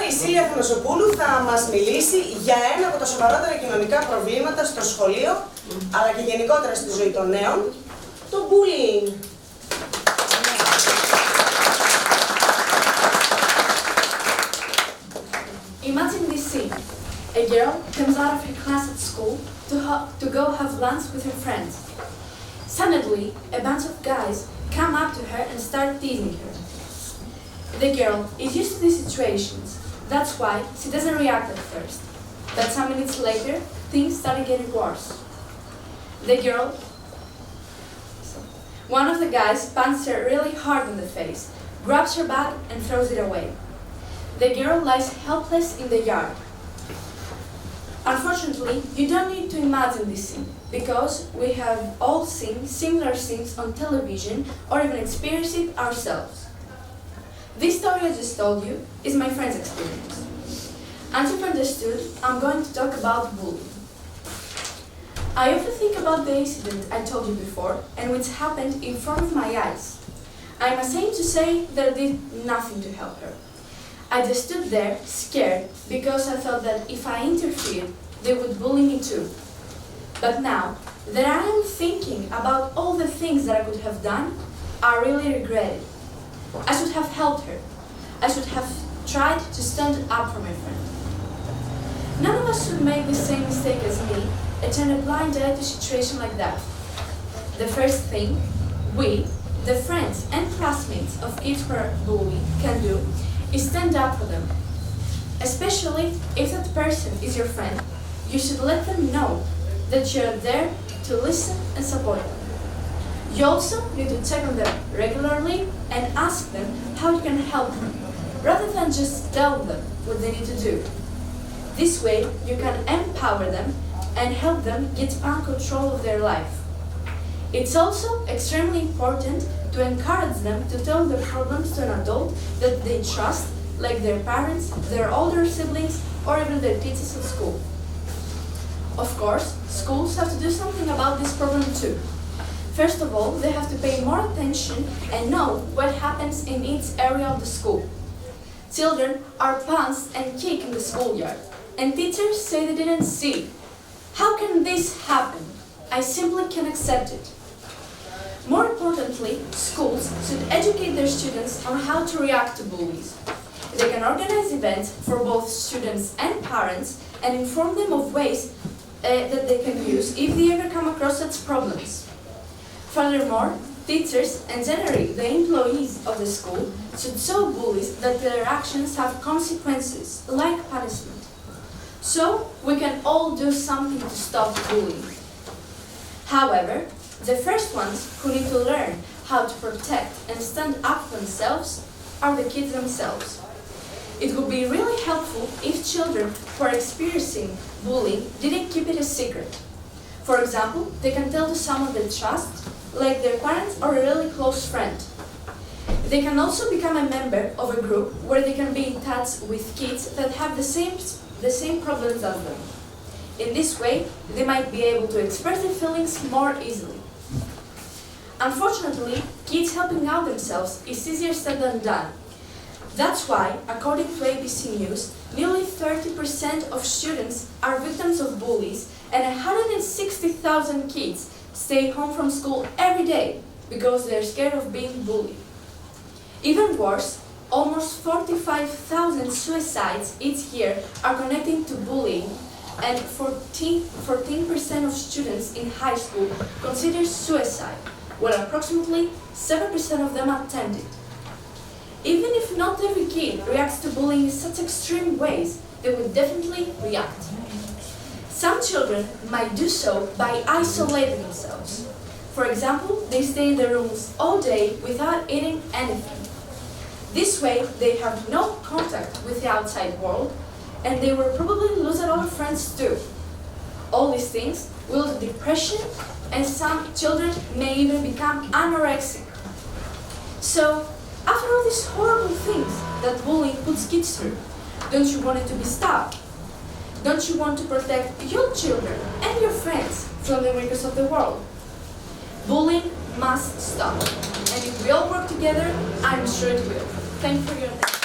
η ΣΥΛΙΑ ΑΘΑΝΑΣΟΠΟΥΛΟΥ θα μας μιλήσει για ένα από τα σοβαρότερα κοινωνικά προβλήματα στο σχολείο, αλλά και γενικότερα στη ζωή των νέων, το bullying. Imagine this scene. A girl comes out of her class at school to go have lunch with her friends. Suddenly, a bunch of guys come up to her and start teasing her. The girl is used to these situations, that's why she doesn't react at first. But some minutes later, things started getting worse. One of the guys punches her really hard in the face, grabs her bag and throws it away. The girl lies helpless in the yard. Unfortunately, you don't need to imagine this scene, because we have all seen similar scenes on television or even experienced it ourselves. This story I just told you is my friend's experience. As you've understood, I'm going to talk about bullying. I often think about the incident I told you before and which happened in front of my eyes. I'm ashamed to say that I did nothing to help her. I just stood there, scared, because I thought that if I interfered, they would bully me too. But now that I am thinking about all the things that I could have done, I really regret it. I should have helped her. I should have tried to stand up for my friend. None of us should make the same mistake as me and turn a blind eye to a situation like that. The first thing we, the friends and classmates of kids who are bullied, can do is stand up for them. Especially if that person is your friend, you should let them know that you are there to listen and support them. You also need to check on them regularly and ask them how you can help them, rather than just tell them what they need to do. This way, you can empower them and help them get back control of their life. It's also extremely important to encourage them to tell their problems to an adult that they trust, like their parents, their older siblings, or even their teachers at school. Of course, schools have to do something about this problem too. First of all, they have to pay more attention and know what happens in each area of the school. Children are punched and kicked in the schoolyard, and teachers say they didn't see. How can this happen? I simply can't accept it. More importantly, schools should educate their students on how to react to bullies. They can organize events for both students and parents and inform them of ways that they can use if they ever come across such problems. Furthermore, teachers and generally the employees of the school should show bullies that their actions have consequences, like punishment. So, we can all do something to stop bullying. However, the first ones who need to learn how to protect and stand up for themselves are the kids themselves. It would be really helpful if children who are experiencing bullying didn't keep it a secret. For example, they can tell to someone they trust, like their parents or a really close friend. They can also become a member of a group where they can be in touch with kids that have the same problems as them. In this way, they might be able to express their feelings more easily. Unfortunately, kids helping out themselves is easier said than done. That's why, according to ABC News, nearly 30% of students are victims of bullies and 160,000 kids stay home from school every day because they're scared of being bullied. Even worse, almost 45,000 suicides each year are connected to bullying, and 14% of students in high school consider suicide, while approximately 7% of them attempt it. Even if not every kid reacts to bullying in such extreme ways, they will definitely react. Some children might do so by isolating themselves. For example, they stay in their rooms all day without eating anything. This way, they have no contact with the outside world, and they will probably lose a lot of friends too. All these things will lead to depression, and some children may even become anorexic. So, after all these horrible things that bullying puts kids through, don't you want it to be stopped? Don't you want to protect your children and your friends from the weakness of the world? Bullying must stop. And if we all work together, I'm sure it will. Thank you for your attention.